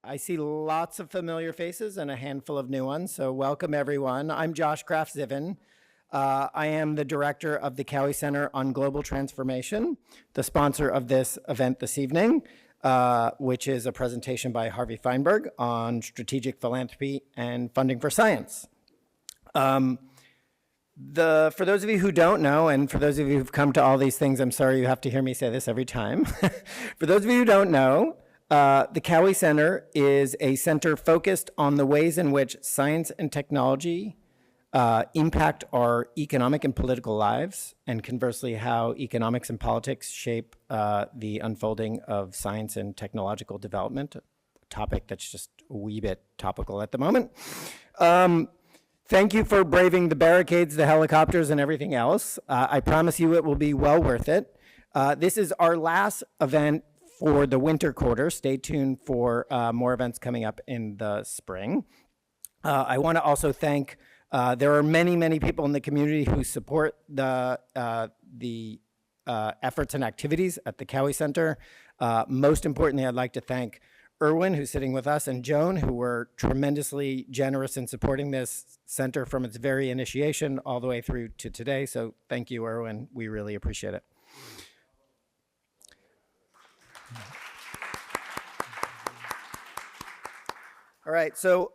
I see lots of familiar faces and a handful of new ones, so welcome everyone. I'm Josh Kraft-Ziven. I am the director of the Cowie Center on Global Transformation, the sponsor of this event this evening, which is a presentation by Harvey Fineberg on strategic philanthropy and funding for science. For those of you who don't know, and for those of you who've come to all these things, I'm sorry you have to hear me say this every time. For those of you who don't know, the Cowie Center is a center focused on the ways in which science and technology impact our economic and political lives, and conversely, how economics and politics shape the unfolding of science and technological development, a topic that's just a wee bit topical at the moment. Thank you for braving the barricades, the helicopters, and everything else. I promise you it will be well worth it. This is our last event for the winter quarter. Stay tuned for more events coming up in the spring. I want to also thank, there are many people in the community who support the efforts and activities at the Cowie Center. Most importantly, I'd like to thank Erwin, who's sitting with us, and Joan, who were tremendously generous in supporting this center from its very initiation all the way through to today. So thank you, Erwin. We really appreciate it. All right, so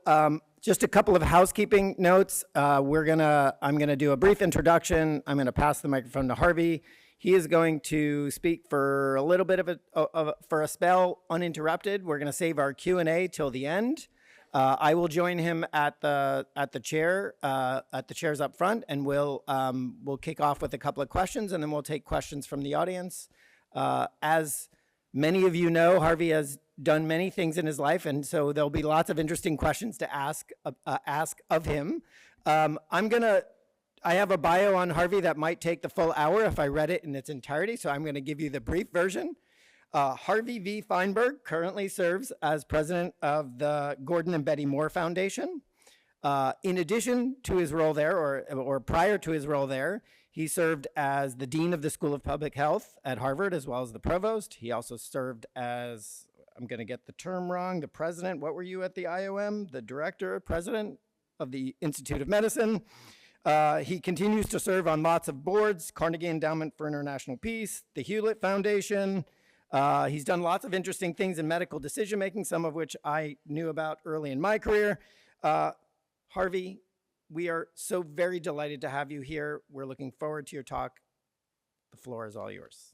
just a couple of housekeeping notes. I'm gonna do a brief introduction. I'm gonna pass the microphone to Harvey. He is going to speak for a little bit for a spell uninterrupted. We're gonna save our Q&A till the end. I will join him at the chairs up front, and we'll kick off with a couple of questions, and then we'll take questions from the audience. As many of you know, Harvey has done many things in his life, and so there'll be lots of interesting questions to ask of him. I have a bio on Harvey that might take the full hour if I read it in its entirety, so I'm gonna give you the brief version. Harvey V. Fineberg currently serves as president of the Gordon and Betty Moore Foundation. In addition to his role there, or prior to his role there, he served as the dean of the School of Public Health at Harvard, as well as the provost. He also served as, I'm gonna get the term wrong, the president, what were you at the IOM? The director, president of the Institute of Medicine. He continues to serve on lots of boards, Carnegie Endowment for International Peace, the Hewlett Foundation. He's done lots of interesting things in medical decision-making, some of which I knew about early in my career. Harvey, we are so very delighted to have you here. We're looking forward to your talk. The floor is all yours.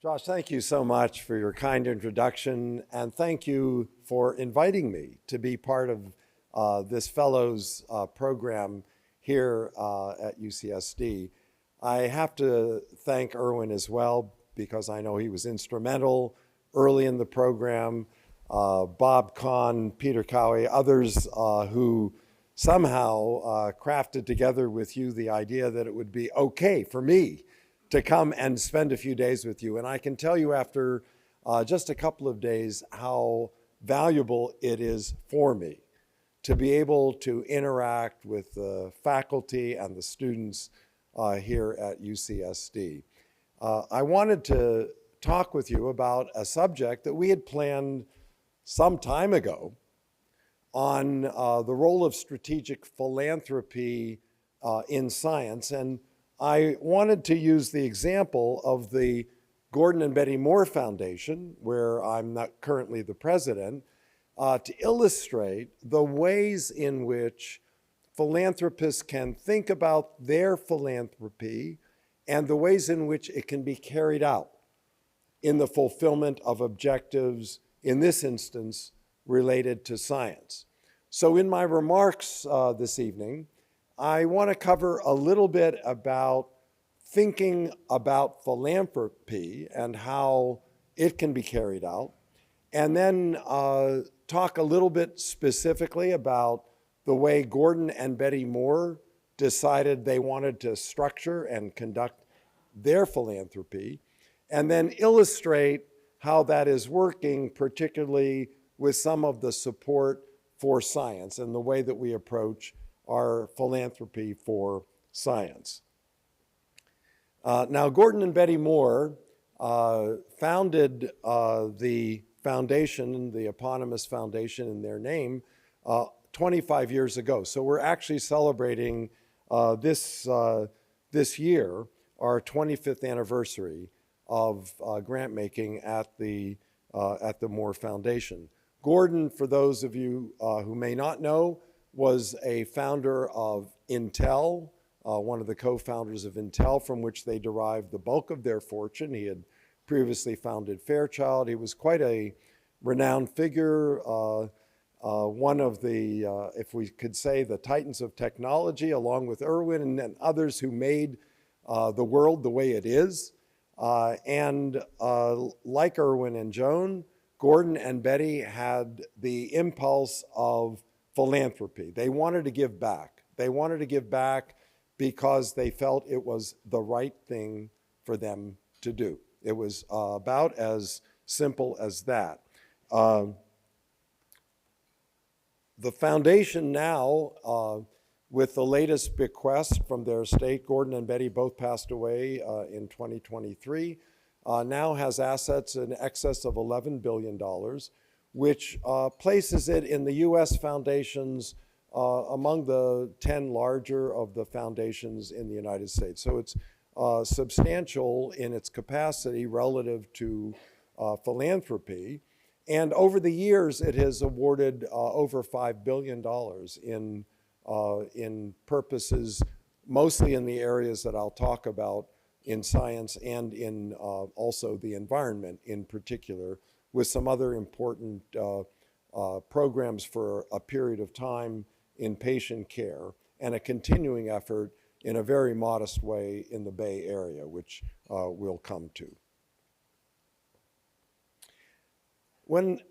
Josh, thank you so much for your kind introduction, and thank you for inviting me to be part of this Fellows program here at UCSD. I have to thank Erwin as well, because I know he was instrumental early in the program. Bob Kahn, Peter Cowie, others who somehow crafted together with you the idea that it would be okay for me to come and spend a few days with you. And I can tell you after just a couple of days how valuable it is for me to be able to interact with the faculty and the students here at UCSD. I wanted to talk with you about a subject that we had planned some time ago on the role of strategic philanthropy in science. And I wanted to use the example of the Gordon and Betty Moore Foundation, where I'm not currently the president, to illustrate the ways in which philanthropists can think about their philanthropy and the ways in which it can be carried out in the fulfillment of objectives, in this instance, related to science. So in my remarks this evening, I want to cover a little bit about thinking about philanthropy and how it can be carried out, and then talk a little bit specifically about the way Gordon and Betty Moore decided they wanted to structure and conduct their philanthropy, and then illustrate how that is working, particularly with some of the support for science and the way that we approach our philanthropy for science. Now, Gordon and Betty Moore founded the foundation, the eponymous foundation in their name, 25 years ago. So we're actually celebrating this year our 25th anniversary of grant making at the Moore Foundation. Gordon, for those of you who may not know, was a founder of Intel, one of the co-founders of Intel, from which they derived the bulk of their fortune. He had previously founded Fairchild. He was quite a renowned figure, one of the, if we could say, the titans of technology, along with Irwin and others who made the world the way it is. And like Irwin and Joan, Gordon and Betty had the impulse of philanthropy. They wanted to give back. They wanted to give back because they felt it was the right thing for them to do. It was about as simple as that. The foundation now, with the latest bequest from their estate, Gordon and Betty both passed away in 2023, now has assets in excess of $11 billion, which places it in the U.S. foundations among the 10 larger of the foundations in the United States. So it's substantial in its capacity relative to philanthropy. And over the years, it has awarded over $5 billion in purposes, mostly in the areas that I'll talk about in science and in also the environment in particular, with some other important programs for a period of time in patient care and a continuing effort in a very modest way in the Bay Area, which we'll come to. When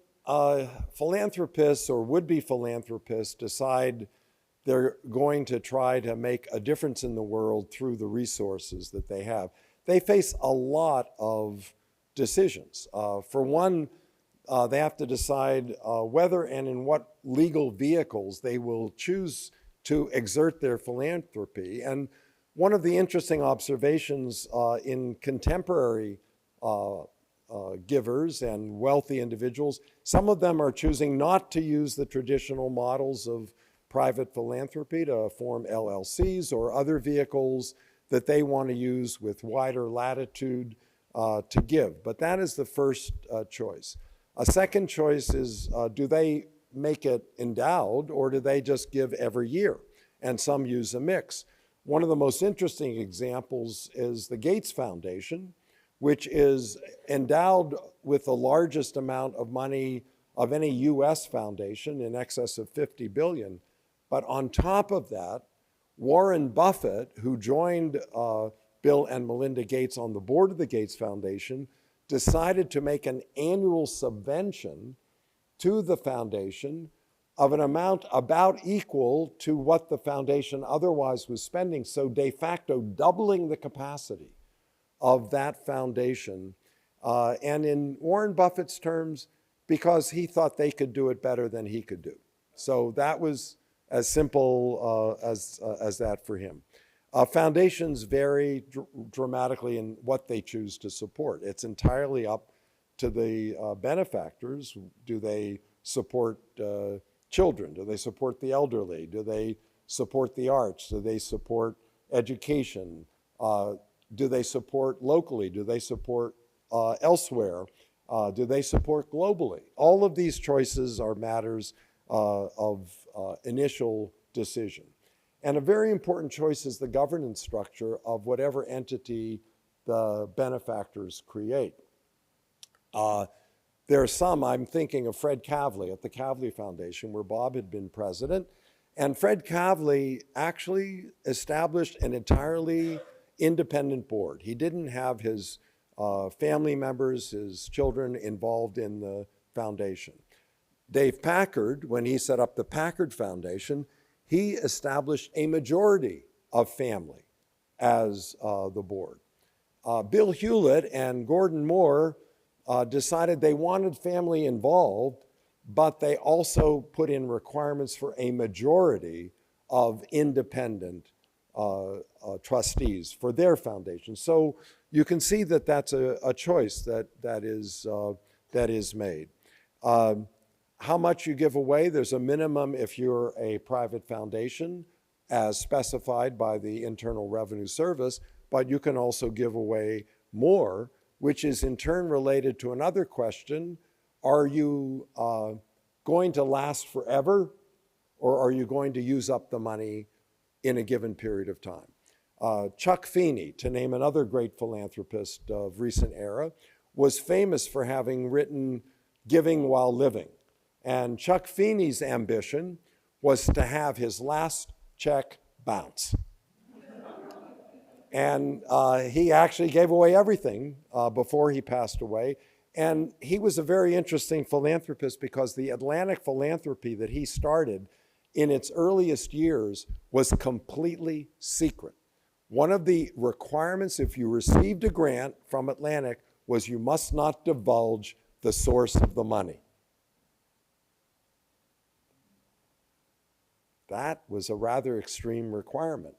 philanthropists or would-be philanthropists decide they're going to try to make a difference in the world through the resources that they have, they face a lot of decisions. For one, they have to decide whether and in what legal vehicles they will choose to exert their philanthropy. And one of the interesting observations in contemporary givers and wealthy individuals, some of them are choosing not to use the traditional models of private philanthropy to form LLCs or other vehicles that they want to use with wider latitude to give. But that is the first choice. A second choice is, do they make it endowed or do they just give every year? And some use a mix. One of the most interesting examples is the Gates Foundation, which is endowed with the largest amount of money of any US foundation, in excess of $50 billion. But on top of that, Warren Buffett, who joined Bill and Melinda Gates on the board of the Gates Foundation, decided to make an annual subvention to the foundation of an amount about equal to what the foundation otherwise was spending, so de facto doubling the capacity of that foundation. And in Warren Buffett's terms, because he thought they could do it better than he could do. So that was as simple as that for him. Foundations vary dramatically in what they choose to support. It's entirely up to the benefactors. Do they support children? Do they support the elderly? Do they support the arts? Do they support education? Do they support locally? Do they support elsewhere? Do they support globally? All of these choices are matters of initial decision. And a very important choice is the governance structure of whatever entity the benefactors create. There are some, I'm thinking of Fred Kavli at the Kavli Foundation, where Bob had been president. And Fred Kavli actually established an entirely independent board. He didn't have his family members, his children involved in the foundation. Dave Packard, when he set up the Packard Foundation, he established a majority of family as the board. Bill Hewlett and Gordon Moore decided they wanted family involved, but they also put in requirements for a majority of independent trustees for their foundation. So you can see that that's a choice that is made. How much you give away, there's a minimum if you're a private foundation as specified by the Internal Revenue Service, but you can also give away more, which is in turn related to another question. Are you going to last forever, or are you going to use up the money in a given period of time? Chuck Feeney, to name another great philanthropist of recent era, was famous for having written Giving While Living. And Chuck Feeney's ambition was to have his last check bounce. And he actually gave away everything before he passed away. And he was a very interesting philanthropist because the Atlantic philanthropy that he started in its earliest years was completely secret. One of the requirements if you received a grant from Atlantic was you must not divulge the source of the money. That was a rather extreme requirement,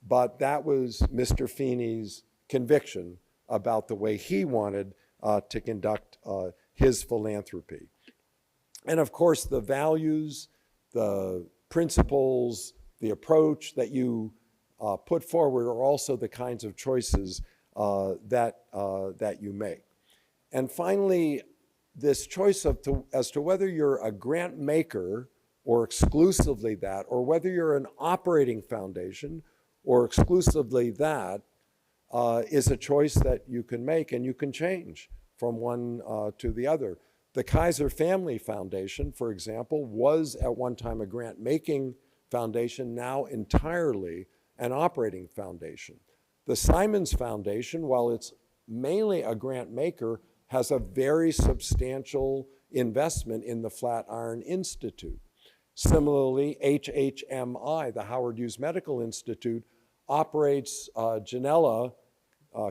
but that was Mr. Feeney's conviction about the way he wanted to conduct his philanthropy. And of course, the values, the principles, the approach that you put forward are also the kinds of choices that you make. And finally, this choice as to whether you're a grant maker or exclusively that, or whether you're an operating foundation or exclusively that, is a choice that you can make and you can change from one to the other. The Kaiser Family Foundation, for example, was at one time a grant-making foundation, now entirely an operating foundation. The Simons Foundation, while it's mainly a grant maker, has a very substantial investment in the Flatiron Institute. Similarly, HHMI, the Howard Hughes Medical Institute, operates Janella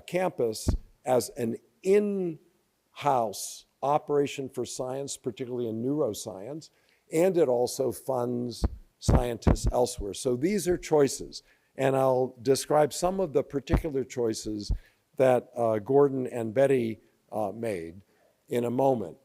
campus as an in-house operation for science, particularly in neuroscience, and it also funds scientists elsewhere. So these are choices, and I'll describe some of the particular choices that Gordon and Betty made in a moment.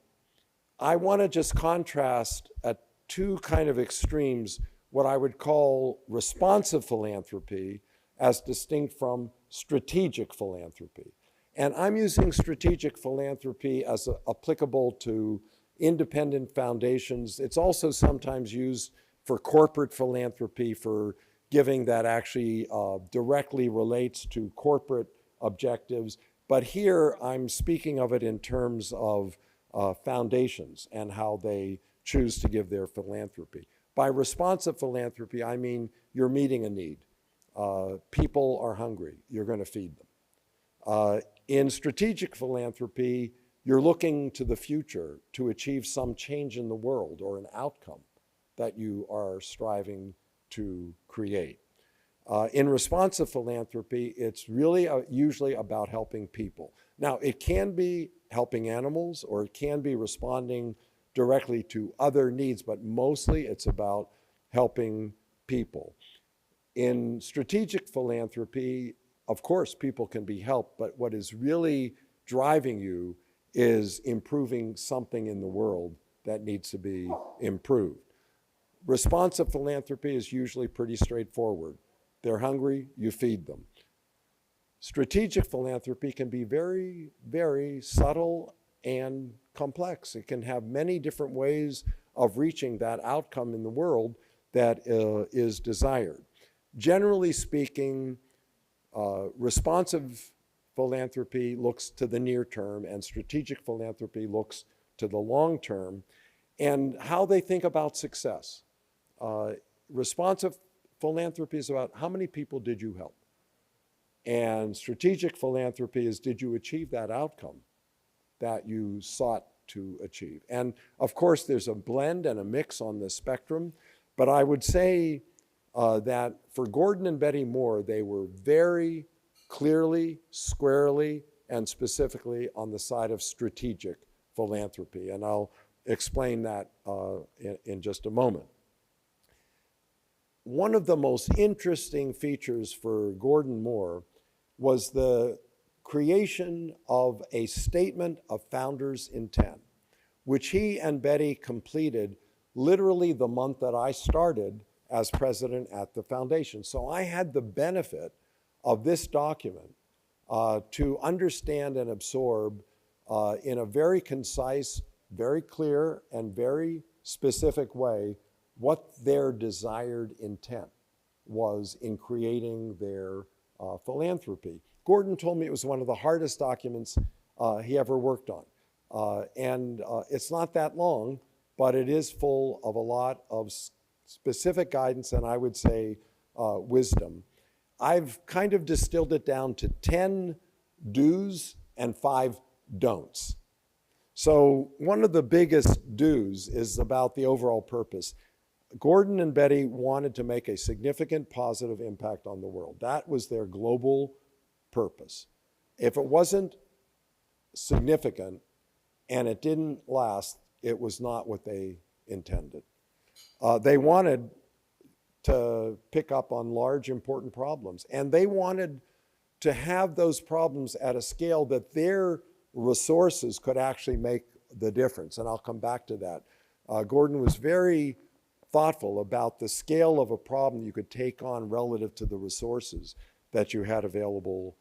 I want to just contrast at two kind of extremes what I would call responsive philanthropy as distinct from strategic philanthropy. And I'm using strategic philanthropy as applicable to independent foundations. It's also sometimes used for corporate philanthropy, for giving that actually directly relates to corporate objectives. But here I'm speaking of it in terms of foundations and how they choose to give their philanthropy. By responsive philanthropy, I mean you're meeting a need. People are hungry, you're going to feed them. In strategic philanthropy, you're looking to the future to achieve some change in the world or an outcome that you are striving to create. In responsive philanthropy, it's really usually about helping people. Now, it can be helping animals, or it can be responding directly to other needs, but mostly it's about helping people. In strategic philanthropy, of course, people can be helped, but what is really driving you is improving something in the world that needs to be improved. Responsive philanthropy is usually pretty straightforward. They're hungry, you feed them. Strategic philanthropy can be very, very subtle and complex. It can have many different ways of reaching that outcome in the world that is desired. Generally speaking, responsive philanthropy looks to the near term, and strategic philanthropy looks to the long term, and how they think about success. Responsive philanthropy is about how many people did you help? And strategic philanthropy is, did you achieve that outcome that you sought to achieve? And of course, there's a blend and a mix on the spectrum, but I would say that for Gordon and Betty Moore, they were very clearly, squarely, and specifically on the side of strategic philanthropy. And I'll explain that in just a moment. one of the most interesting features for Gordon Moore was the creation of a statement of founder's intent, which he and Betty completed literally the month that I started as president at the foundation. So I had the benefit of this document to understand and absorb in a very concise, very clear, and very specific way what their desired intent was in creating their philanthropy. Gordon told me it was one of the hardest documents he ever worked on. It's not that long, but it is full of a lot of specific guidance and I would say wisdom. I've kind of distilled it down to 10 do's and 5 don'ts. So one of the biggest do's is about the overall purpose. Gordon and Betty wanted to make a significant positive impact on the world. That was their global purpose. If it wasn't significant and it didn't last, it was not what they intended. They wanted to pick up on large, important problems, and they wanted to have those problems at a scale that their resources could actually make the difference, and I'll come back to that. Gordon was very thoughtful about the scale of a problem you could take on relative to the resources that you had available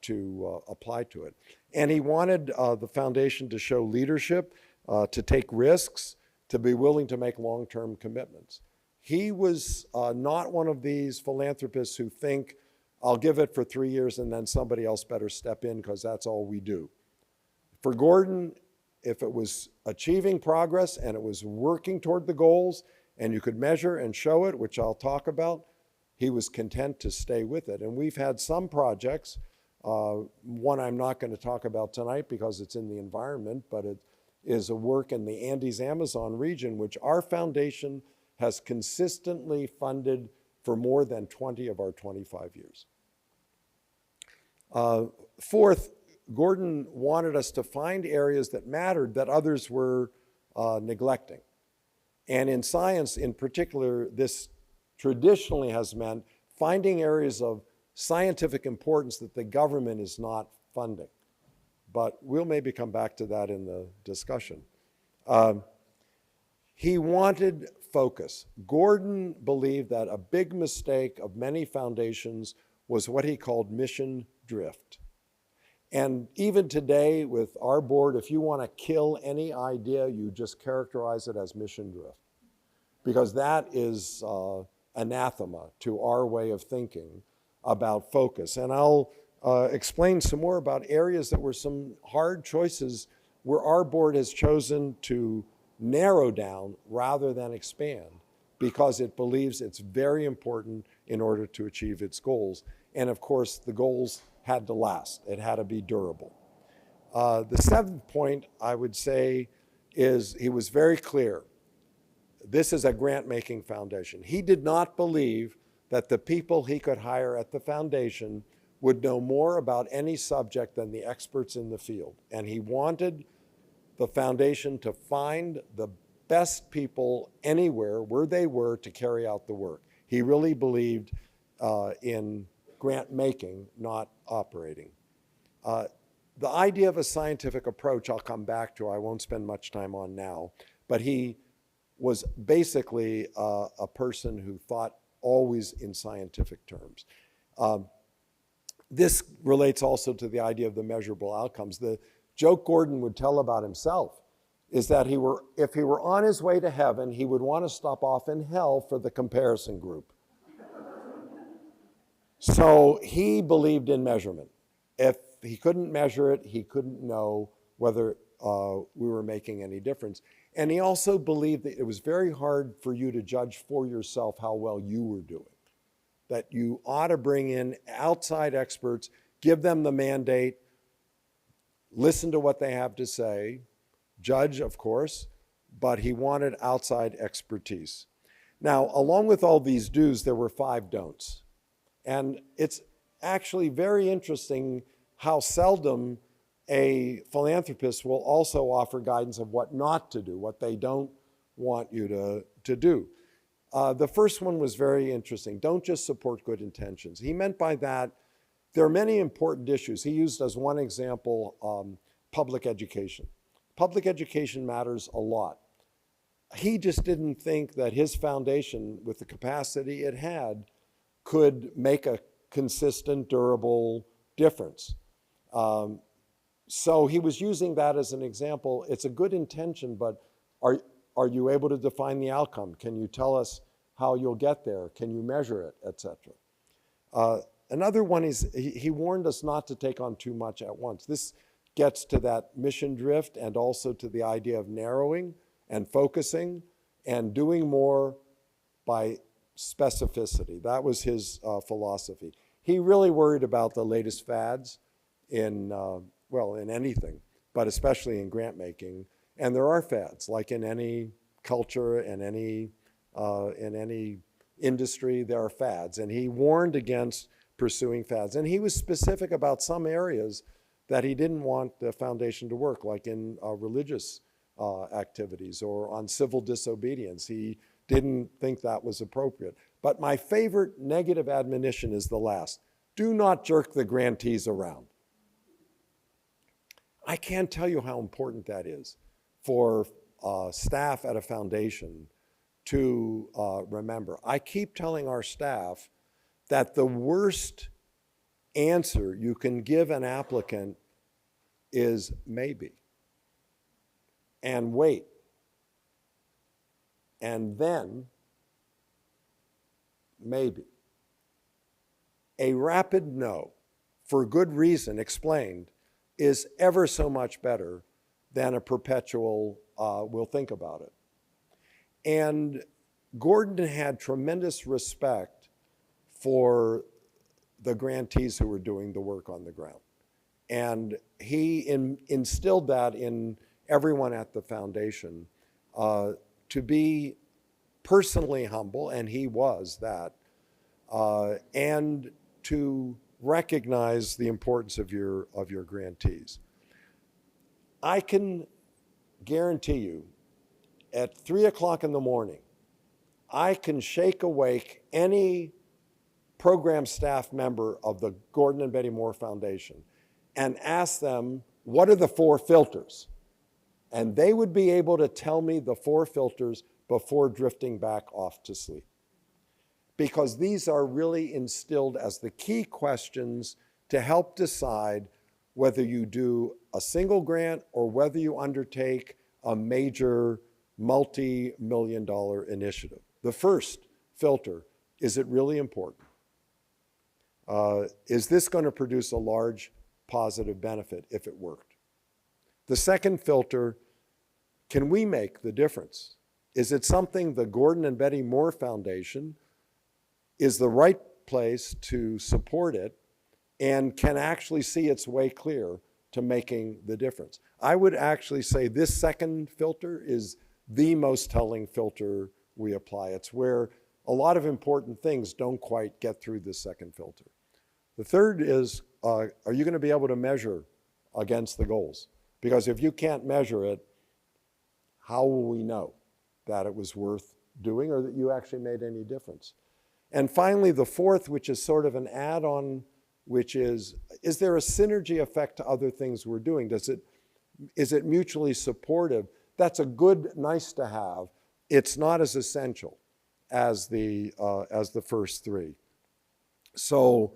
to apply to it. And he wanted the foundation to show leadership, to take risks, to be willing to make long-term commitments. He was not one of these philanthropists who think, I'll give it for 3 years and then somebody else better step in because that's all we do. For Gordon, if it was achieving progress and it was working toward the goals and you could measure and show it, which I'll talk about, he was content to stay with it. And we've had some projects, one I'm not going to talk about tonight because it's in the environment, but it is a work in the Andes Amazon region, which our foundation has consistently funded for more than 20 of our 25 years. Fourth, Gordon wanted us to find areas that mattered that others were neglecting. And in science in particular, this traditionally has meant finding areas of scientific importance that the government is not funding. But we'll maybe come back to that in the discussion. He wanted focus. Gordon believed that a big mistake of many foundations was what he called mission drift. And even today with our board, if you want to kill any idea, you just characterize it as mission drift, because that is anathema to our way of thinking about focus. And I'll explain some more about areas that were some hard choices where our board has chosen to narrow down rather than expand because it believes it's very important in order to achieve its goals. And of course, the goals had to last. It had to be durable. The seventh point, I would say, is he was very clear. This is a grant-making foundation. He did not believe that the people he could hire at the foundation would know more about any subject than the experts in the field. And he wanted the foundation to find the best people anywhere where they were to carry out the work. He really believed in grant making, not operating. The idea of a scientific approach I'll come back to, I won't spend much time on now, but he was basically a person who thought always in scientific terms. This relates also to the idea of the measurable outcomes. The joke Gordon would tell about himself is that if he were on his way to heaven, he would want to stop off in hell for the comparison group. So he believed in measurement. If he couldn't measure it, he couldn't know whether we were making any difference. And he also believed that it was very hard for you to judge for yourself how well you were doing. That you ought to bring in outside experts, give them the mandate, listen to what they have to say, judge, of course, but he wanted outside expertise. Now, along with all these do's, there were 5 don'ts. And it's actually very interesting how seldom a philanthropist will also offer guidance of what not to do, what they don't want you to do. The first one was very interesting. Don't just support good intentions. He meant by that, there are many important issues. He used as one example public education. Public education matters a lot. He just didn't think that his foundation, with the capacity it had, could make a consistent, durable difference. So he was using that as an example. It's a good intention, but are you able to define the outcome? Can you tell us how you'll get there? Can you measure it, et cetera? Another one is he warned us not to take on too much at once. This gets to that mission drift and also to the idea of narrowing and focusing and doing more by specificity. That was his philosophy. He really worried about the latest fads in, well, in anything, but especially in grant making. And there are fads, like in any culture and in any industry, there are fads. And he warned against pursuing fads. And he was specific about some areas that he didn't want the foundation to work, like in religious activities or on civil disobedience. He didn't think that was appropriate. But my favorite negative admonition is the last. Do not jerk the grantees around. I can't tell you how important that is for staff at a foundation to remember. I keep telling our staff that the worst answer you can give an applicant is maybe, and wait, and then maybe. A rapid no, for good reason explained, is ever so much better than a perpetual we'll think about it. And Gordon had tremendous respect for the grantees who were doing the work on the ground. And he instilled that in everyone at the foundation to be personally humble, and he was that, and to recognize the importance of your grantees. I can guarantee you, at 3 o'clock in the morning, I can shake awake any program staff member of the Gordon and Betty Moore Foundation and ask them, what are the 4 filters? And they would be able to tell me the 4 filters before drifting back off to sleep. Because these are really instilled as the key questions to help decide whether you do a single grant or whether you undertake a major multi-million-dollar initiative. The first filter, is it really important? Is this going to produce a large positive benefit if it worked? The second filter, can we make the difference? Is it something the Gordon and Betty Moore Foundation is the right place to support it and can actually see its way clear to making the difference? I would actually say this second filter is the most telling filter we apply. It's where a lot of important things don't quite get through this second filter. The third is, are you going to be able to measure against the goals? Because if you can't measure it, how will we know that it was worth doing or that you actually made any difference? And finally, the fourth, which is sort of an add-on, which is there a synergy effect to other things we're doing? Is it mutually supportive? That's a good, nice to have. It's not as essential as the first 3. So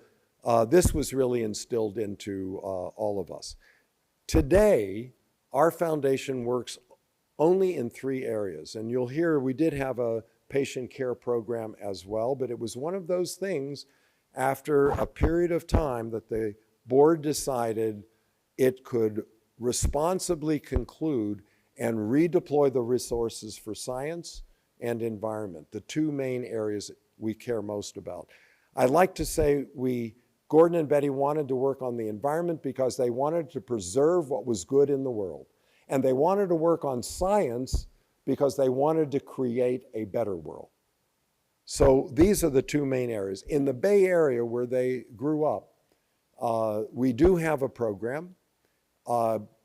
this was really instilled into all of us. Today, our foundation works only in 3 areas. And you'll hear we did have a patient care program as well, but it was one of those things after a period of time that the board decided it could responsibly conclude and redeploy the resources for science and environment, the 2 main areas we care most about. I'd like to say Gordon and Betty wanted to work on the environment because they wanted to preserve what was good in the world. And they wanted to work on science because they wanted to create a better world. So these are the 2 main areas. In the Bay Area where they grew up, we do have a program.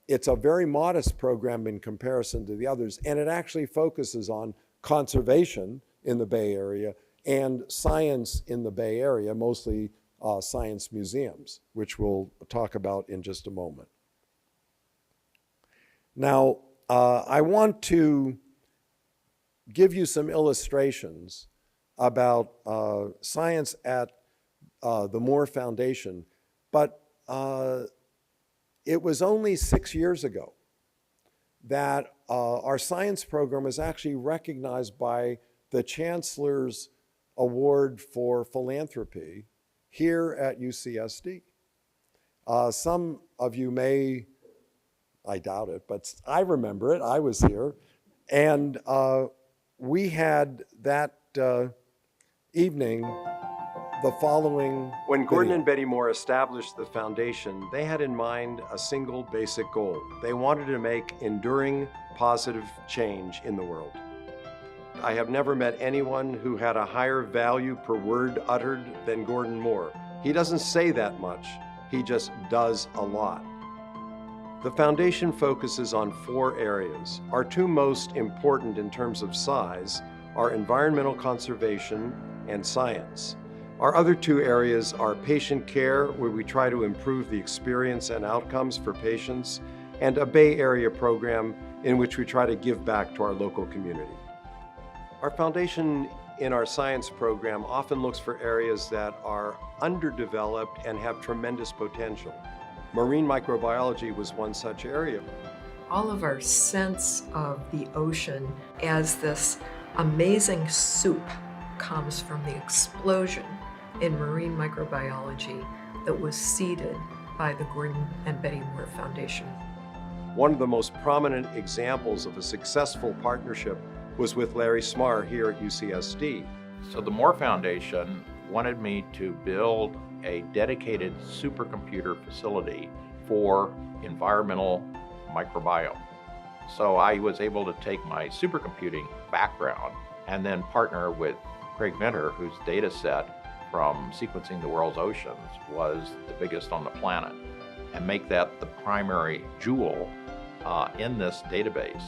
It's a very modest program in comparison to the others, and it actually focuses on conservation in the Bay Area and science in the Bay Area, mostly science museums, which we'll talk about in just a moment. Now, I want to give you some illustrations about science at the Moore Foundation, but it was only 6 years ago that our science program was actually recognized by the Chancellor's Award for Philanthropy here at UCSD. Some of you may, I doubt it, but I remember it, I was here, and we had that evening the following. When Gordon and Betty Moore established the foundation, they had in mind a single basic goal. They wanted to make enduring positive change in the world. I have never met anyone who had a higher value per word uttered than Gordon Moore. He doesn't say that much, he just does a lot. The foundation focuses on 4 areas. Our 2 most important in terms of size are environmental conservation and science. Our other 2 areas are patient care, where we try to improve the experience and outcomes for patients, and a Bay Area program in which we try to give back to our local community. Our foundation in our science program often looks for areas that are underdeveloped and have tremendous potential. Marine microbiology was one such area. All of our sense of the ocean as this amazing soup comes from the explosion in marine microbiology that was seeded by the Gordon and Betty Moore Foundation. One of the most prominent examples of a successful partnership was with Larry Smarr here at UCSD. So the Moore Foundation wanted me to build a dedicated supercomputer facility for environmental microbiome. So I was able to take my supercomputing background and then partner with Craig Venter, whose data set from sequencing the world's oceans was the biggest on the planet, and make that the primary jewel in this database.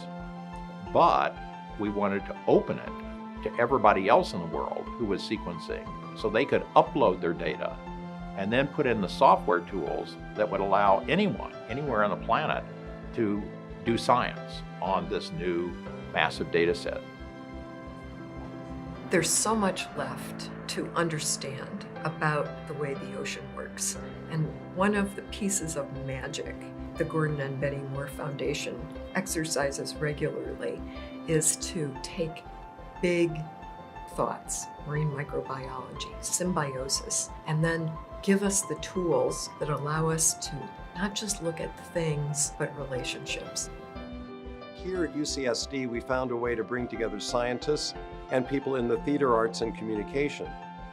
But we wanted to open it to everybody else in the world who was sequencing, so they could upload their data and then put in the software tools that would allow anyone, anywhere on the planet, to do science on this new massive data set. There's so much left to understand about the way the ocean works. And one of the pieces of magic the Gordon and Betty Moore Foundation exercises regularly is to take big thoughts, marine microbiology, symbiosis, and then give us the tools that allow us to not just look at things, but relationships. Here at UCSD, we found a way to bring together scientists and people in the theater arts and communication.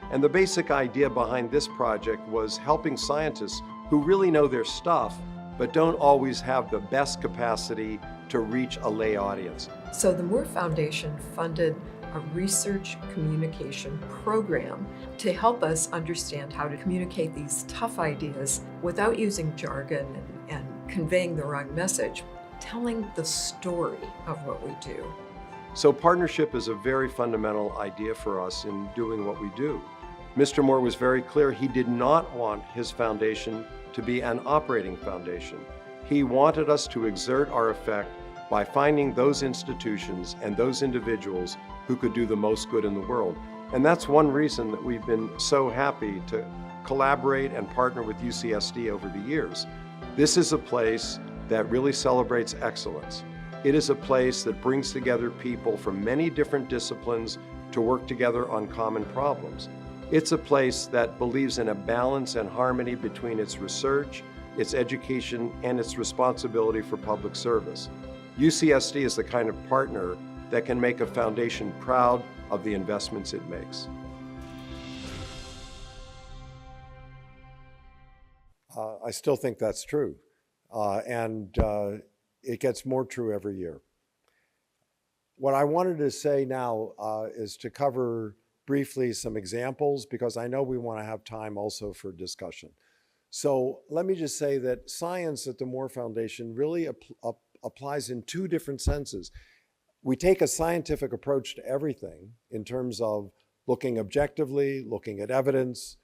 And the basic idea behind this project was helping scientists who really know their stuff, but don't always have the best capacity to reach a lay audience. So the Moore Foundation funded a research communication program to help us understand how to communicate these tough ideas without using jargon and conveying the wrong message, telling the story of what we do. So partnership is a very fundamental idea for us in doing what we do. Mr. Moore was very clear he did not want his foundation to be an operating foundation. He wanted us to exert our effect by finding those institutions and those individuals who could do the most good in the world. And that's one reason that we've been so happy to collaborate and partner with UCSD over the years. This is a place that really celebrates excellence. It is a place that brings together people from many different disciplines to work together on common problems. It's a place that believes in a balance and harmony between its research, its education, and its responsibility for public service. UCSD is the kind of partner that can make a foundation proud of the investments it makes. I still think that's true, and it gets more true every year. What I wanted to say now is to cover briefly some examples, because I know we want to have time also for discussion. So let me just say that science at the Moore Foundation really applies in 2 different senses. we take a scientific approach to everything in terms of looking objectively, looking at evidence,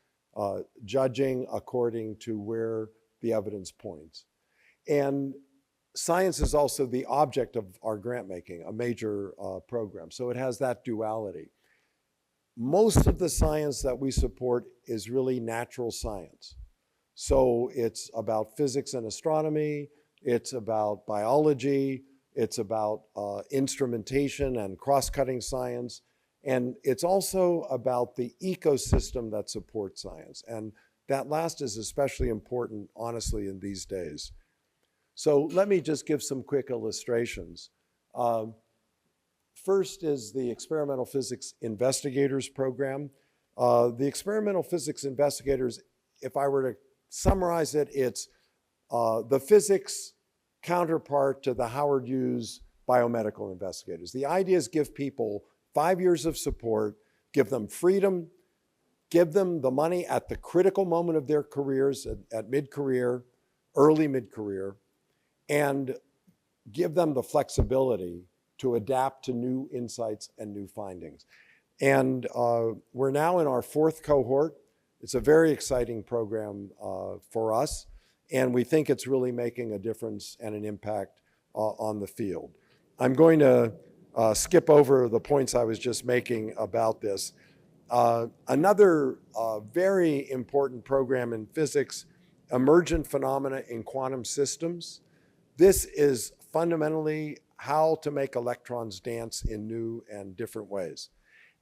judging according to where the evidence points. And science is also the object of our grant making, a major program. So it has that duality. Most of the science that we support is really natural science. So it's about physics and astronomy, it's about biology, it's about instrumentation and cross-cutting science, and it's also about the ecosystem that supports science. And that last is especially important, honestly, in these days. So let me just give some quick illustrations. First is the Experimental Physics Investigators Program. The Experimental Physics Investigators, if I were to summarize it, it's the physics counterpart to the Howard Hughes biomedical investigators. The idea is give people 5 years of support, give them freedom, give them the money at the critical moment of their careers, at mid-career, early mid-career, and give them the flexibility to adapt to new insights and new findings. And we're now in our 4th cohort. It's a very exciting program for us, and we think it's really making a difference and an impact on the field. I'm going to skip over the points I was just making about this. Another very important program in physics, Emergent Phenomena in Quantum Systems. This is fundamentally how to make electrons dance in new and different ways.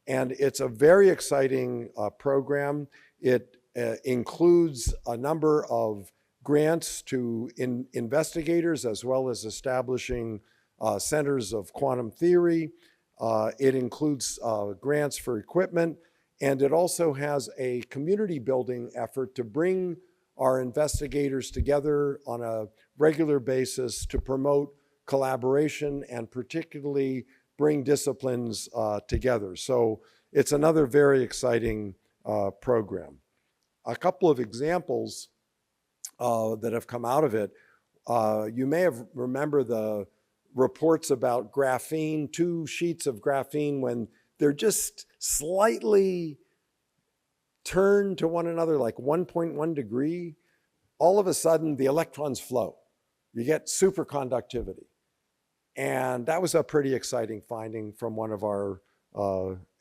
And it's a very exciting program. It includes a number of grants to investigators as well as establishing centers of quantum theory. It includes grants for equipment, and it also has a community building effort to bring our investigators together on a regular basis to promote collaboration and particularly bring disciplines together. So it's another very exciting program. A couple of examples that have come out of it. You may have remember the reports about graphene, 2 sheets of graphene, when they're just slightly turned to one another, like 1.1 degree, all of a sudden the electrons flow. You get superconductivity. And that was a pretty exciting finding from one of our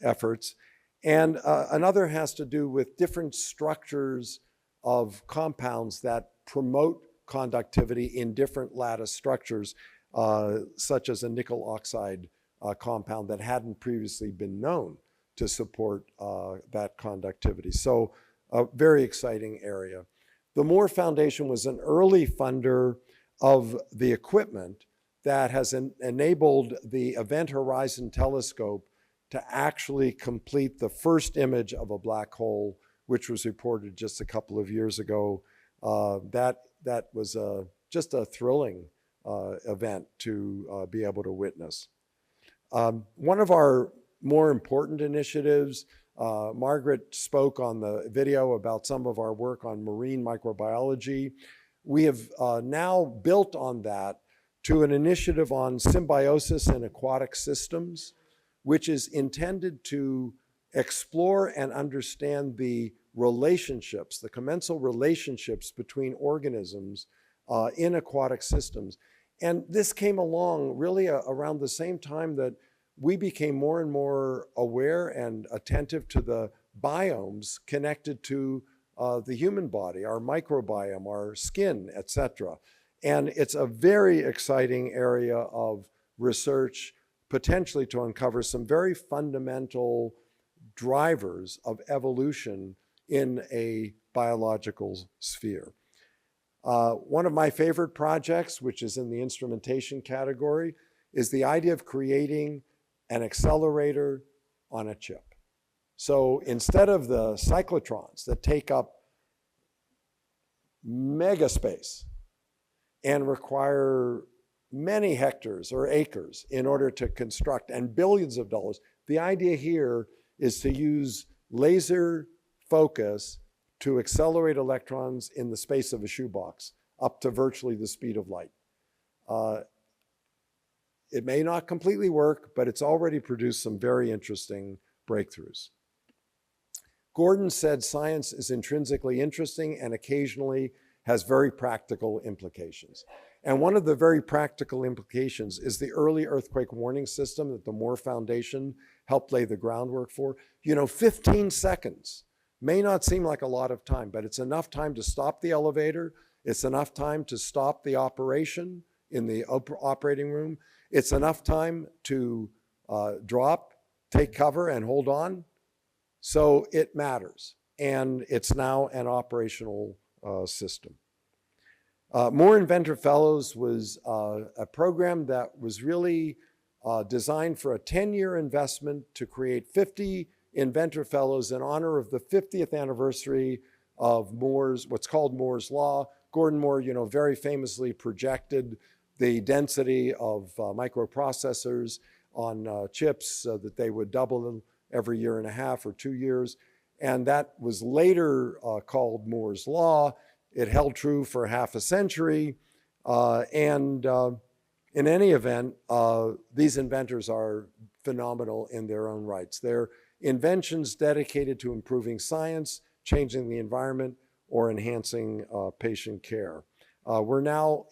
efforts. And another has to do with different structures of compounds that promote conductivity in different lattice structures, such as a nickel oxide compound that hadn't previously been known to support that conductivity. So a very exciting area. The Moore Foundation was an early funder of the equipment that has enabled the Event Horizon Telescope to actually complete the first image of a black hole, which was reported just a couple of years ago. That was just a thrilling event to be able to witness. One of our more important initiatives, Margaret spoke on the video about some of our work on marine microbiology. We have now built on that to an initiative on symbiosis in aquatic systems, which is intended to explore and understand the relationships, the commensal relationships between organisms in aquatic systems. And this came along really around the same time that we became more and more aware and attentive to the biomes connected to the human body, our microbiome, our skin, etc. And it's a very exciting area of research, potentially to uncover some very fundamental drivers of evolution in a biological sphere. One of my favorite projects, which is in the instrumentation category, is the idea of creating an accelerator on a chip. So instead of the cyclotrons that take up mega space and require many hectares or acres in order to construct, and billions of dollars, the idea here is to use laser focus to accelerate electrons in the space of a shoebox up to virtually the speed of light. It may not completely work, but it's already produced some very interesting breakthroughs. Gordon said science is intrinsically interesting and occasionally has very practical implications. And one of the very practical implications is the early earthquake warning system that the Moore Foundation helped lay the groundwork for. 15 seconds may not seem like a lot of time, but it's enough time to stop the elevator. It's enough time to stop the operation in the operating room. It's enough time to drop, take cover, and hold on. So it matters, and it's now an operational system. Moore Inventor Fellows was a program that was really designed for a 10-year investment to create 50 Inventor Fellows in honor of the 50th anniversary of what's called Moore's Law. Gordon Moore, very famously projected the density of microprocessors on chips so that they would double them every year and a half or 2 years. And that was later called Moore's Law. It held true for half a century. In any event, these inventors are phenomenal in their own rights. They're inventions dedicated to improving science, changing the environment, or enhancing patient care. We're now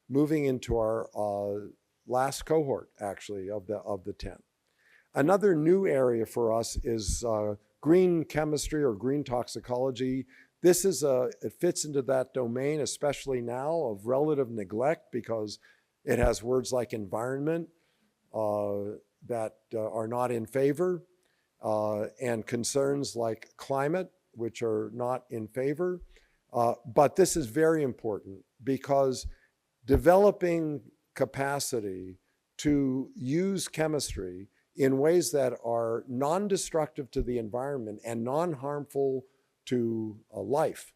moving into our last cohort, actually, of the 10. Another new area for us is green chemistry or green toxicology. This it fits into that domain, especially now, of relative neglect, because it has words like environment that are not in favor, and concerns like climate, which are not in favor. But this is very important because developing capacity to use chemistry in ways that are non-destructive to the environment and non-harmful to life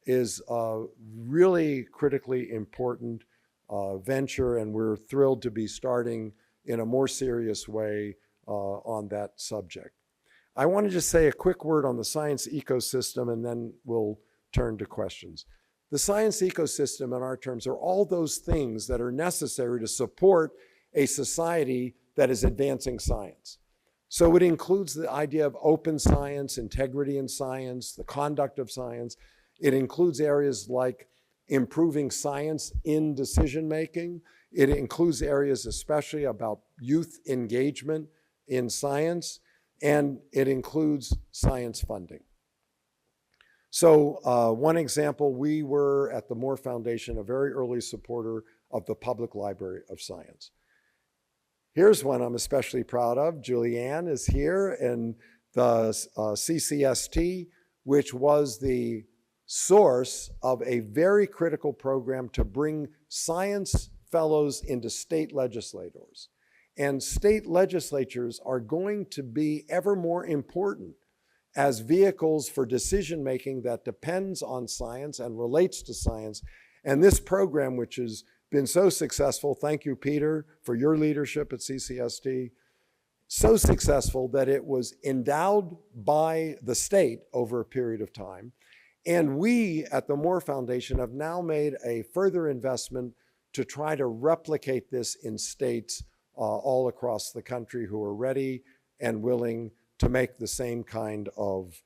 is a really critically important venture, and we're thrilled to be starting in a more serious way on that subject. I want to just say a quick word on the science ecosystem, and then we'll turn to questions. The science ecosystem, in our terms, are all those things that are necessary to support a society that is advancing science. So it includes the idea of open science, integrity in science, the conduct of science. It includes areas like improving science in decision-making. It includes areas especially about youth engagement in science, and it includes science funding. So one example, we were at the Moore Foundation a very early supporter of the Public Library of Science. Here's one I'm especially proud of. Julianne is here, and the CCST, which was the source of a very critical program to bring science fellows into state legislators. And state legislatures are going to be ever more important as vehicles for decision-making that depends on science and relates to science. And this program, which has been so successful, thank you, Peter, for your leadership at CCST, so successful that it was endowed by the state over a period of time. And we at the Moore Foundation have now made a further investment to try to replicate this in states all across the country who are ready and willing to make the same kind of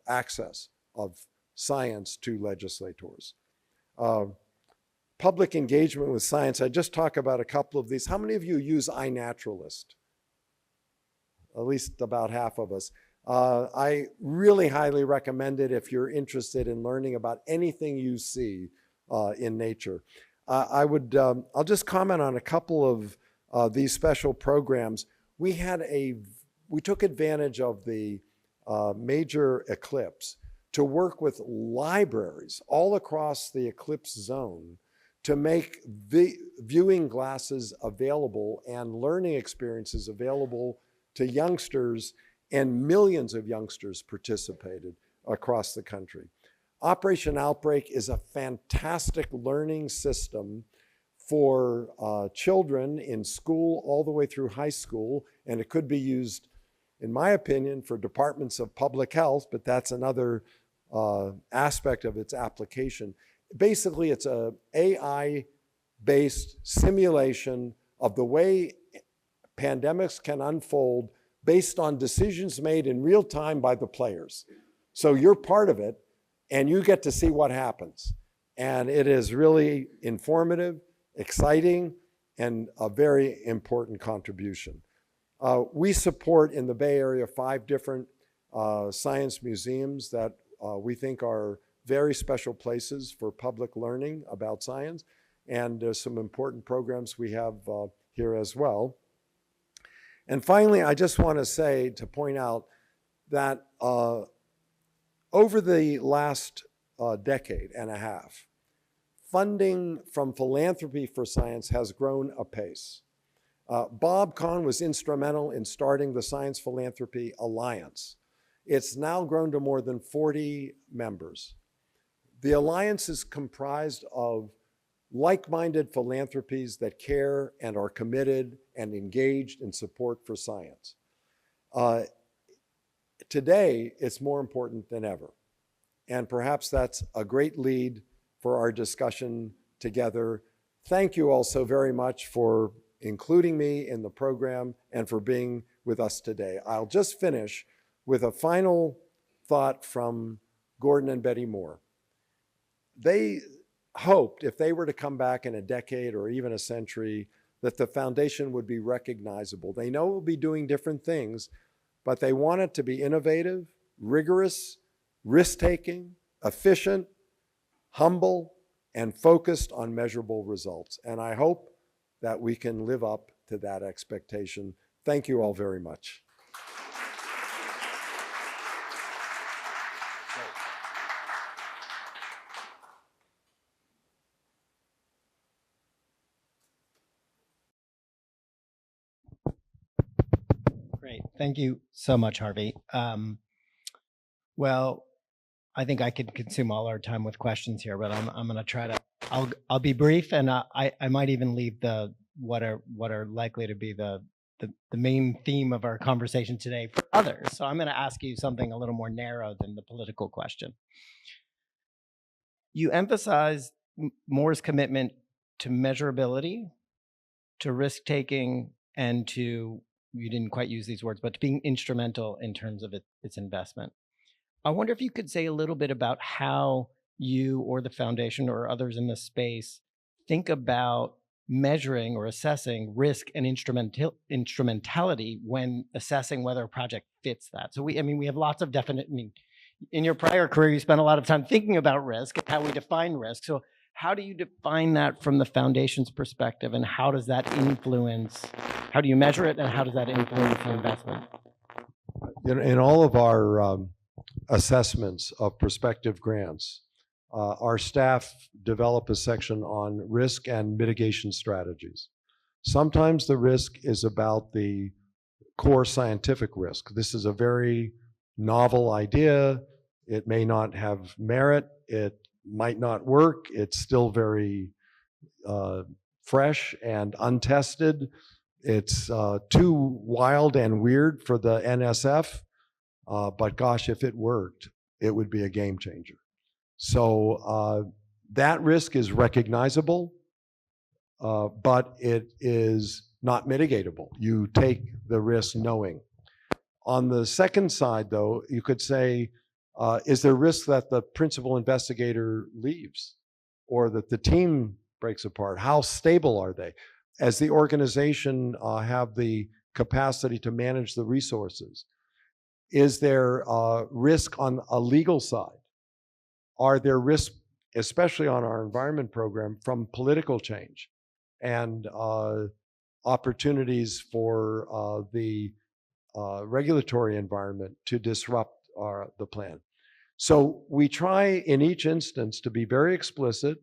access of science to legislators. Public engagement with science, I just talk about a couple of these. How many of you use iNaturalist? At least about half of us. I really highly recommend it if you're interested in learning about anything you see in nature. I'll just comment on a couple of these special programs. We took advantage of the major eclipse to work with libraries all across the eclipse zone to make viewing glasses available and learning experiences available to youngsters, and millions of youngsters participated across the country. Operation Outbreak is a fantastic learning system for children in school all the way through high school, and it could be used, in my opinion, for departments of public health, but that's another aspect of its application. Basically, it's an AI-based simulation of the way pandemics can unfold based on decisions made in real time by the players. So you're part of it, and you get to see what happens. And it is really informative, exciting, and a very important contribution. We support in the Bay Area 5 different science museums that we think are very special places for public learning about science. And there's some important programs we have here as well. And finally, I just want to say, to point out that over the last decade and a half, funding from Philanthropy for Science has grown apace. Bob Kahn was instrumental in starting the Science Philanthropy Alliance. It's now grown to more than 40 members. The alliance is comprised of like-minded philanthropies that care and are committed and engaged in support for science. Today, it's more important than ever. And perhaps that's a great lead for our discussion together. Thank you all so very much for including me in the program and for being with us today. I'll just finish with a final thought from Gordon and Betty Moore. They hoped if they were to come back in a decade or even a century that the foundation would be recognizable. They know we'll be doing different things, but they want it to be innovative, rigorous, risk-taking, efficient, humble, and focused on measurable results. And I hope that we can live up to that expectation. Thank you all very much. Great. Thank you so much, Harvey. Well, I think I could consume all our time with questions here, but I'm going to try to. I'll be brief, and I might even leave the what are likely to be the main theme of our conversation today for others. So I'm going to ask you something a little more narrow than the political question. You emphasized Moore's commitment to measurability, to risk-taking, and to, you didn't quite use these words, but to being instrumental in terms of its investment. I wonder if you could say a little bit about how you or the foundation or others in this space think about measuring or assessing risk and instrumentality when assessing whether a project fits that. So we have lots of definite, in your prior career, you spent a lot of time thinking about risk and how we define risk. So how do you define that from the foundation's perspective, and how does that influence, how do you measure it, and how does that influence the investment? In all of our assessments of prospective grants, our staff develop a section on risk and mitigation strategies. Sometimes the risk is about the core scientific risk. This is a very novel idea. It may not have merit. It might not work. It's still very fresh and untested. It's too wild and weird for the NSF, but gosh, if it worked, it would be a game changer. So that risk is recognizable, but it is not mitigatable. You take the risk knowing. On the second side, though, you could say, is there risk that the principal investigator leaves or that the team breaks apart? How stable are they? As the organization have the capacity to manage the resources? Is there risk on a legal side? Are there risks, especially on our environment program, from political change and opportunities for the regulatory environment to disrupt the plan? So we try in each instance to be very explicit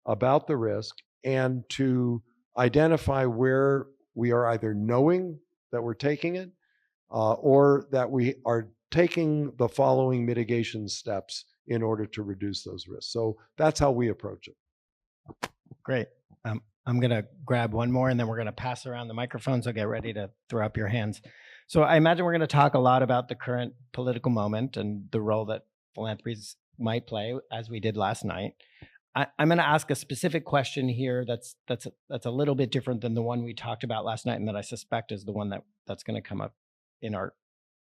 about the risk and to identify where we are either knowing that we're taking it or that we are taking the following mitigation steps in order to reduce those risks. So that's how we approach it. Great. I'm going to grab one more, and then we're going to pass around the microphone, so get ready to throw up your hands. So I imagine we're going to talk a lot about the current political moment and the role that philanthropies might play, as we did last night. I'm going to ask a specific question here that's a little bit different than the one we talked about last night, and that I suspect is the one that's going to come up in our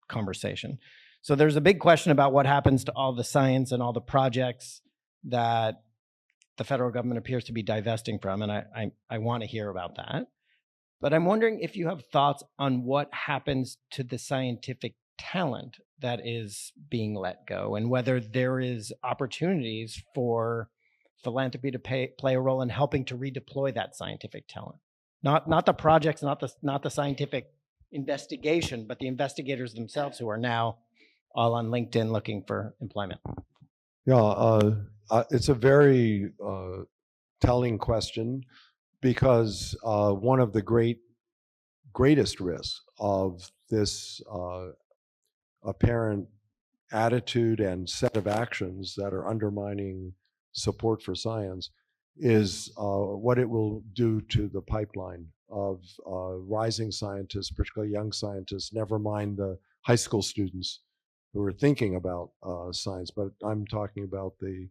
conversation. So there's a big question about what happens to all the science and all the projects that the federal government appears to be divesting from, and I want to hear about that. But I'm wondering if you have thoughts on what happens to the scientific talent that is being let go, and whether there is opportunities for philanthropy to play a role in helping to redeploy that scientific talent. Not the projects, not the scientific investigation, but the investigators themselves who are now all on LinkedIn looking for employment. Yeah, it's a very telling question, because one of the greatest risks of this apparent attitude and set of actions that are undermining support for science is what it will do to the pipeline of rising scientists, particularly young scientists, never mind the high school students who are thinking about science, but I'm talking about the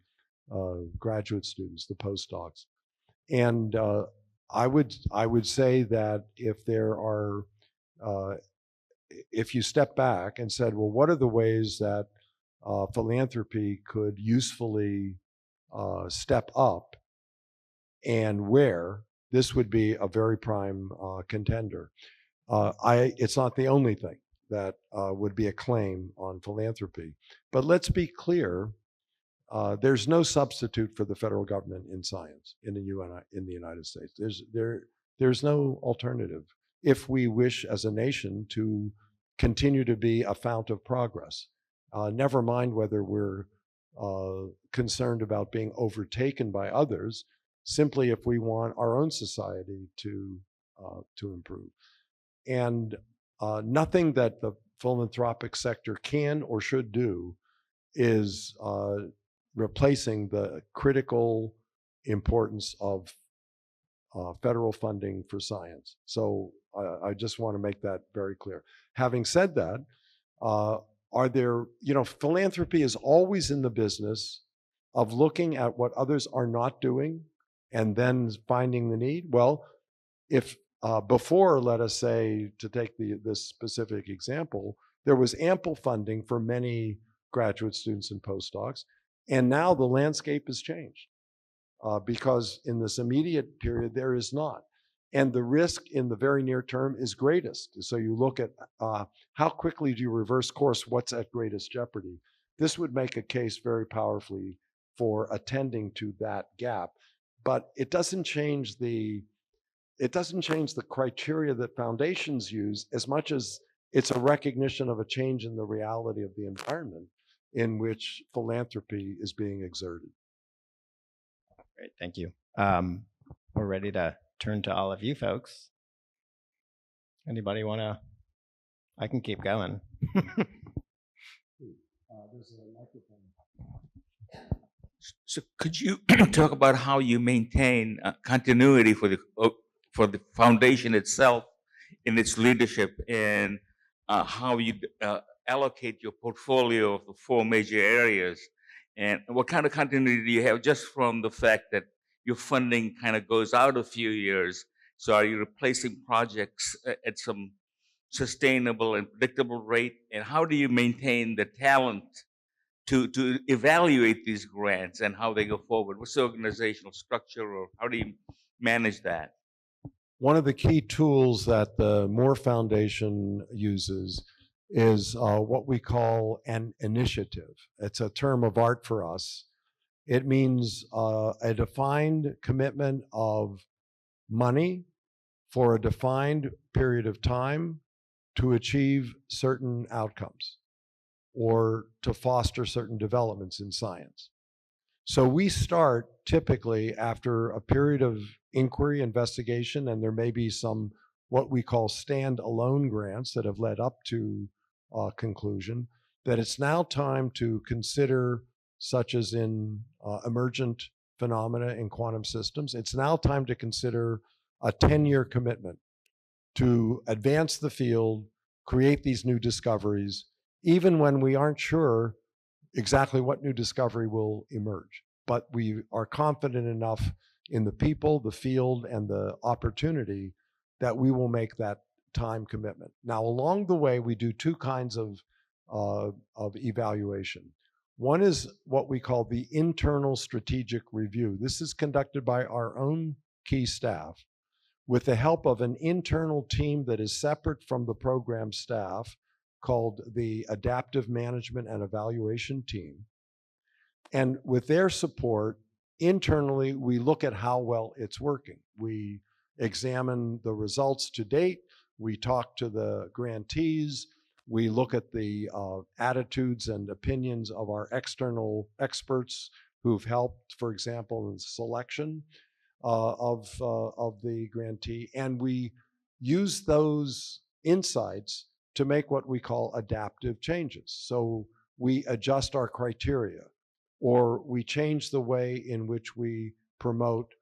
graduate students, the postdocs. And I would say that if you step back and said, well, what are the ways that philanthropy could usefully step up, and where, this would be a very prime contender. It's not the only thing that would be a claim on philanthropy, but let's be clear, there's no substitute for the federal government in science in the United States. There's no alternative if we wish as a nation to continue to be a fount of progress. Never mind whether we're concerned about being overtaken by others, simply if we want our own society to improve. And nothing that the philanthropic sector can or should do is replacing the critical importance of federal funding for science. So I just want to make that very clear. Having said that, philanthropy is always in the business of looking at what others are not doing and then finding the need. Well, if before, let us say, to take this specific example, there was ample funding for many graduate students and postdocs, and now the landscape has changed because in this immediate period there is not. And the risk in the very near term is greatest. So you look at how quickly do you reverse course, what's at greatest jeopardy. This would make a case very powerfully for attending to that gap, but it doesn't change the criteria that foundations use as much as it's a recognition of a change in the reality of the environment in which philanthropy is being exerted. Great, thank you. We're ready to turn to all of you folks. Anybody want to? I can keep going. There's a microphone. So could you talk about how you maintain continuity for the foundation itself in its leadership, and how you allocate your portfolio of the 4 major areas, and what kind of continuity do you have just from the fact that your funding kind of goes out a few years? So are you replacing projects at some sustainable and predictable rate? And how do you maintain the talent to evaluate these grants and how they go forward? What's the organizational structure, or how do you manage that? One of the key tools that the Moore Foundation uses is what we call an initiative. It's a term of art for us. It means a defined commitment of money for a defined period of time to achieve certain outcomes or to foster certain developments in science. So we start typically after a period of inquiry, investigation, and there may be some what we call stand-alone grants that have led up to conclusion, that it's now time to consider, such as in emergent phenomena in quantum systems, it's now time to consider a 10-year commitment to advance the field, create these new discoveries, even when we aren't sure exactly what new discovery will emerge. but we are confident enough in the people, the field, and the opportunity that we will make that time commitment. Now, along the way, we do two kinds of evaluation. One is what we call the internal strategic review. This is conducted by our own key staff with the help of an internal team that is separate from the program staff called the Adaptive Management and Evaluation Team. And with their support, internally, we look at how well it's working. We examine the results to date. We talk to the grantees. We look at the attitudes and opinions of our external experts who've helped, for example, in selection of the grantee. And we use those insights to make what we call adaptive changes. So we adjust our criteria, or we change the way in which we promote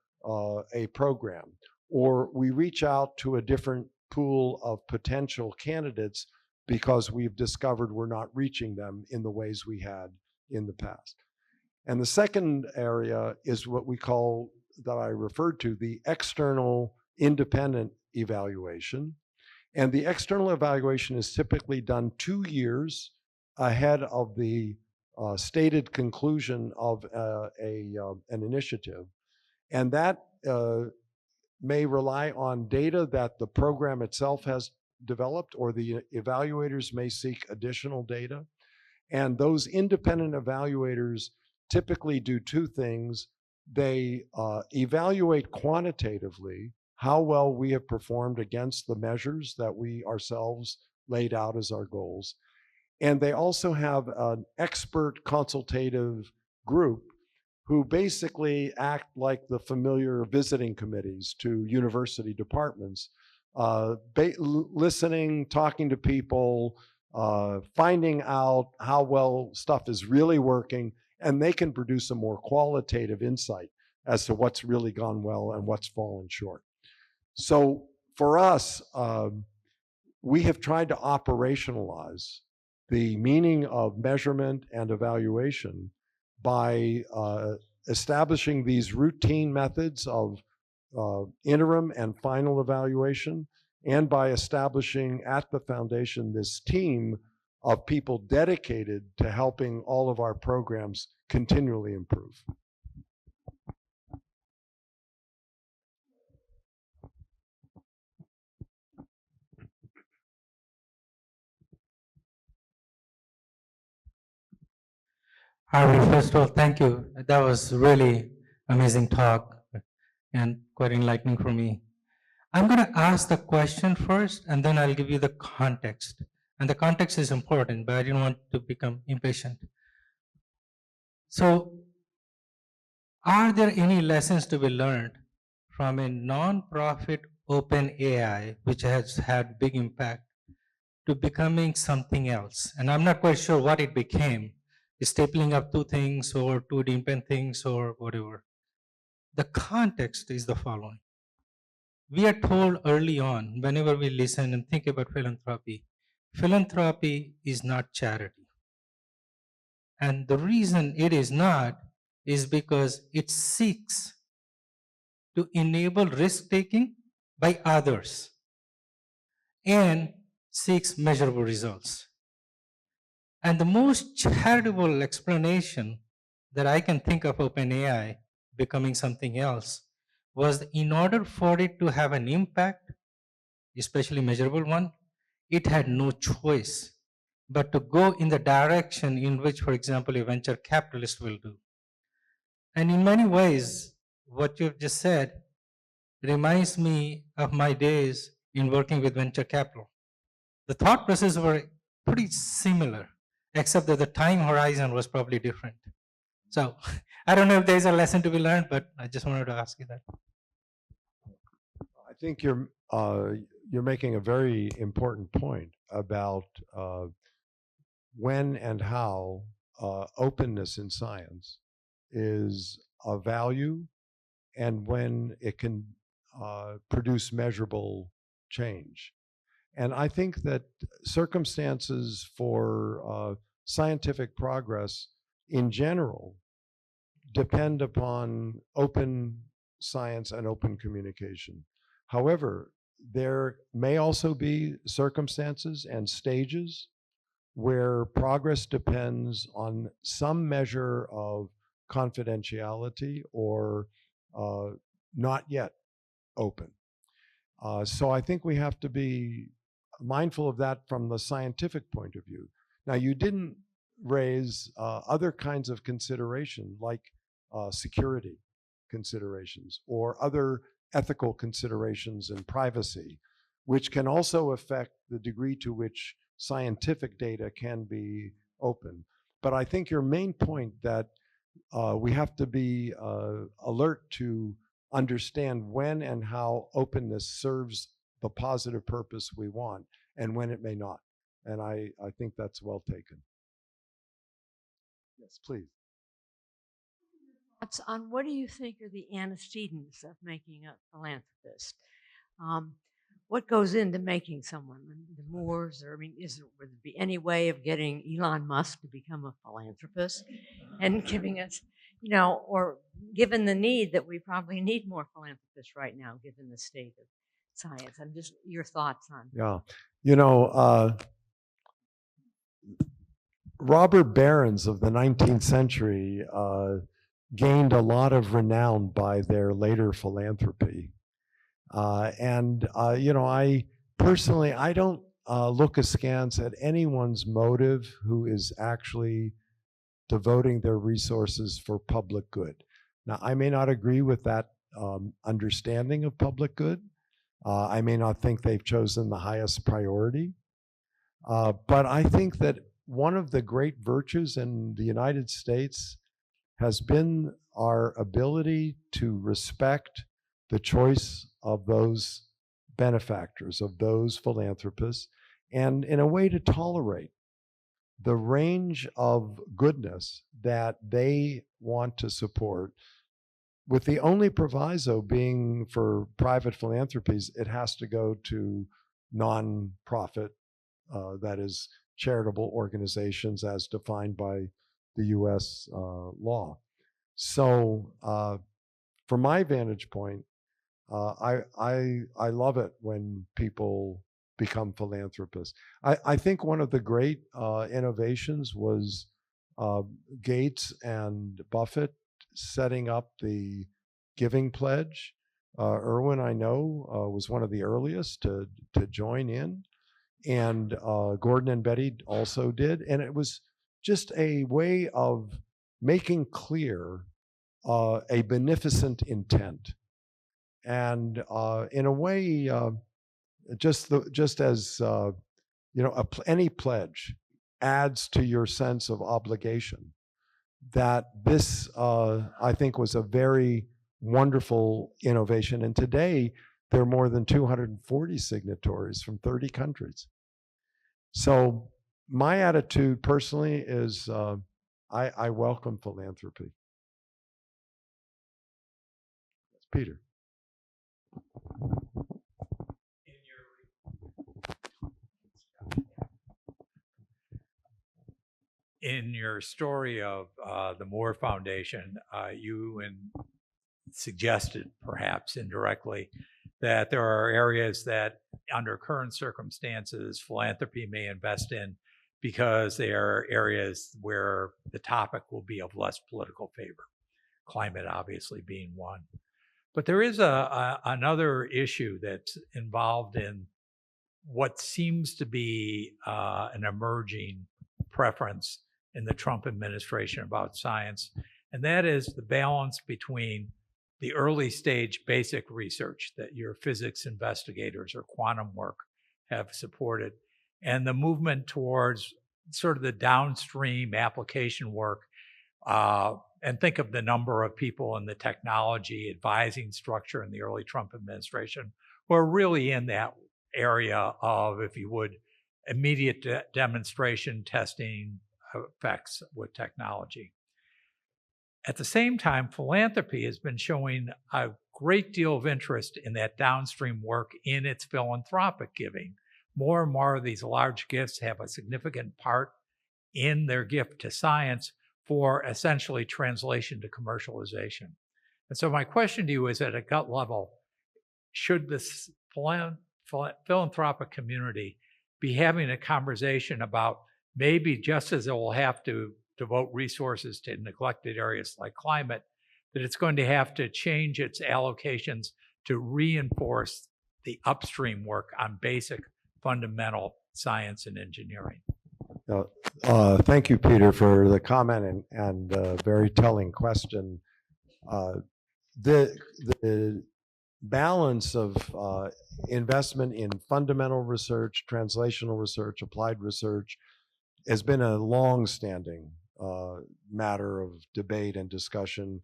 a program, or we reach out to a different pool of potential candidates because we've discovered we're not reaching them in the ways we had in the past. And the second area is what we call, that I referred to, the external independent evaluation. And the external evaluation is typically done 2 years ahead of the stated conclusion of an initiative. And that may rely on data that the program itself has developed, or the evaluators may seek additional data. And those independent evaluators typically do two things. They evaluate quantitatively how well we have performed against the measures that we ourselves laid out as our goals. And they also have an expert consultative group who basically act like the familiar visiting committees to university departments, listening, talking to people, finding out how well stuff is really working, and they can produce a more qualitative insight as to what's really gone well and what's fallen short. So for us, we have tried to operationalize the meaning of measurement and evaluation by establishing these routine methods of interim and final evaluation, and by establishing at the foundation this team of people dedicated to helping all of our programs continually improve. Harvey, first of all, thank you. That was really amazing talk and quite enlightening for me. I'm going to ask the question first, and then I'll give you the context. And the context is important, but I didn't want to become impatient. So, are there any lessons to be learned from a non-profit open AI, which has had big impact, to becoming something else? And I'm not quite sure what it became. Stapling up two things or two independent things or whatever. The context is the following. We are told early on, whenever we listen and think about philanthropy, philanthropy is not charity. And the reason it is not is because it seeks to enable risk-taking by others and seeks measurable results. And the most charitable explanation that I can think of OpenAI becoming something else was, in order for it to have an impact, especially measurable one, it had no choice but to go in the direction in which, for example, a venture capitalist will do. And in many ways, what you've just said reminds me of my days in working with venture capital. The thought processes were pretty similar, except that the time horizon was probably different. So I don't know if there's a lesson to be learned, but I just wanted to ask you that. I think you're making a very important point about when and how openness in science is a value, and when it can produce measurable change. And I think that circumstances for scientific progress in general depend upon open science and open communication. However, there may also be circumstances and stages where progress depends on some measure of confidentiality or not yet open. So I think we have to be mindful of that from the scientific point of view. Now, you didn't raise other kinds of consideration like security considerations or other ethical considerations and privacy, which can also affect the degree to which scientific data can be open. But I think your main point that we have to be alert to understand when and how openness serves the positive purpose we want and when it may not. And I think that's well taken. Yes, please. Thoughts on what do you think are the antecedents of making a philanthropist? What goes into making someone? The Moors, or I mean, would there be any way of getting Elon Musk to become a philanthropist and giving us, you know, or given the need that we probably need more philanthropists right now, given the state of science? I'm just your thoughts on. Yeah, you know, robber barons of the 19th century gained a lot of renown by their later philanthropy. You know, I personally, I don't look askance at anyone's motive who is actually devoting their resources for public good. Now, I may not agree with that understanding of public good. I may not think they've chosen the highest priority. But I think that one of the great virtues in the United States has been our ability to respect the choice of those benefactors, of those philanthropists, and in a way to tolerate the range of goodness that they want to support, with the only proviso being for private philanthropies, it has to go to non-profit, that is, charitable organizations as defined by the US law. So from my vantage point, I love it when people become philanthropists. I think one of the great innovations was Gates and Buffett setting up the Giving Pledge. Irwin, I know, was one of the earliest to join in, and Gordon and Betty also did. And it was just a way of making clear a beneficent intent. And in a way, just as you know, any pledge adds to your sense of obligation, that this I think was a very wonderful innovation. And today there are more than 240 signatories from 30 countries. So my attitude personally is I welcome philanthropy. That's Peter. In your story of the Moore Foundation, you suggested, perhaps indirectly, that there are areas that, under current circumstances, philanthropy may invest in because they are areas where the topic will be of less political favor, climate obviously being one. But there is another issue that's involved in what seems to be an emerging preference in the Trump administration about science, and that is the balance between the early stage basic research that your physics investigators or quantum work have supported, and the movement towards sort of the downstream application work. And think of the number of people in the technology advising structure in the early Trump administration who are really in that area of, if you would, immediate demonstration testing effects with technology. At the same time, philanthropy has been showing a great deal of interest in that downstream work in its philanthropic giving. More and more of these large gifts have a significant part in their gift to science for essentially translation to commercialization. And so my question to you is, at a gut level, should this philanthropic community be having a conversation about, maybe just as it will have to devote resources to neglected areas like climate, that it's going to have to change its allocations to reinforce the upstream work on basic fundamental science and engineering? Thank you, Peter, for the comment and very telling question. The balance of investment in fundamental research, translational research, applied research has been a long-standing matter of debate and discussion.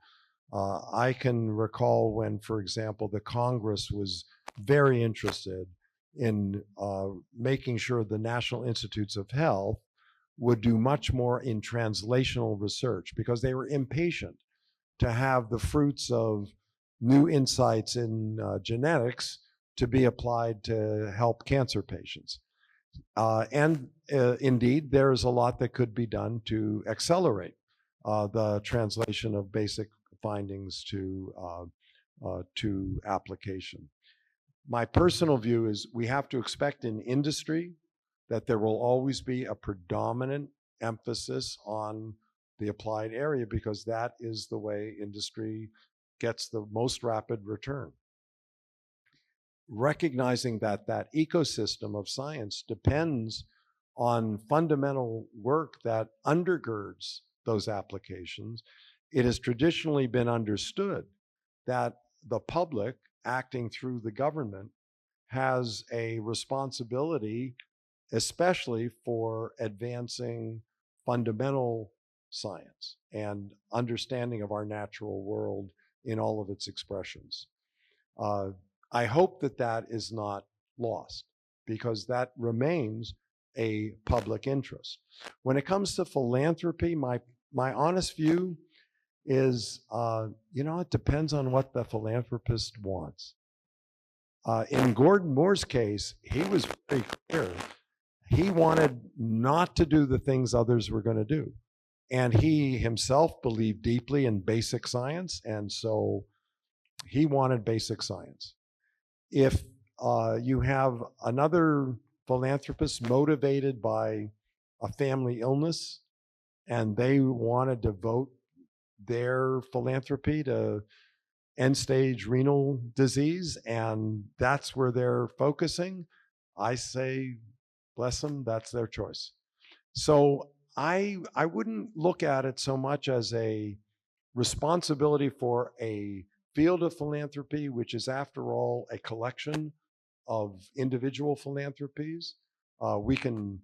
I can recall when, for example, the Congress was very interested in making sure the National Institutes of Health would do much more in translational research, because they were impatient to have the fruits of new insights in genetics to be applied to help cancer patients. Indeed, there is a lot that could be done to accelerate the translation of basic findings to application. My personal view is we have to expect in industry that there will always be a predominant emphasis on the applied area, because that is the way industry gets the most rapid return. Recognizing that that ecosystem of science depends on fundamental work that undergirds those applications, it has traditionally been understood that the public, acting through the government, has a responsibility, especially for advancing fundamental science and understanding of our natural world in all of its expressions. I hope that that is not lost, because that remains a public interest. When it comes to philanthropy, my honest view is, it depends on what the philanthropist wants. In Gordon Moore's case, he was very clear. He wanted not to do the things others were going to do. And he himself believed deeply in basic science, and so he wanted basic science. If you have another philanthropist motivated by a family illness and they want to devote their philanthropy to end-stage renal disease, and that's where they're focusing, I say, bless them, that's their choice. So I wouldn't look at it so much as a responsibility for a field of philanthropy, which is, after all, a collection of individual philanthropies. We can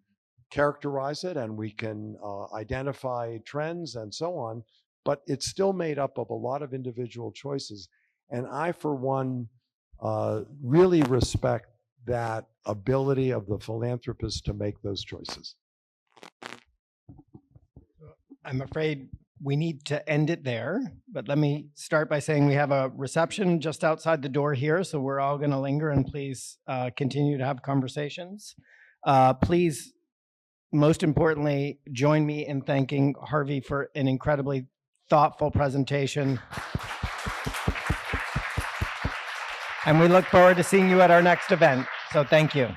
characterize it and we can identify trends and so on, but it's still made up of a lot of individual choices. And I, for one, really respect that ability of the philanthropist to make those choices. I'm afraid we need to end it there, but let me start by saying we have a reception just outside the door here, so we're all going to linger, and please continue to have conversations. Please, most importantly, join me in thanking Harvey for an incredibly thoughtful presentation. And we look forward to seeing you at our next event. So thank you.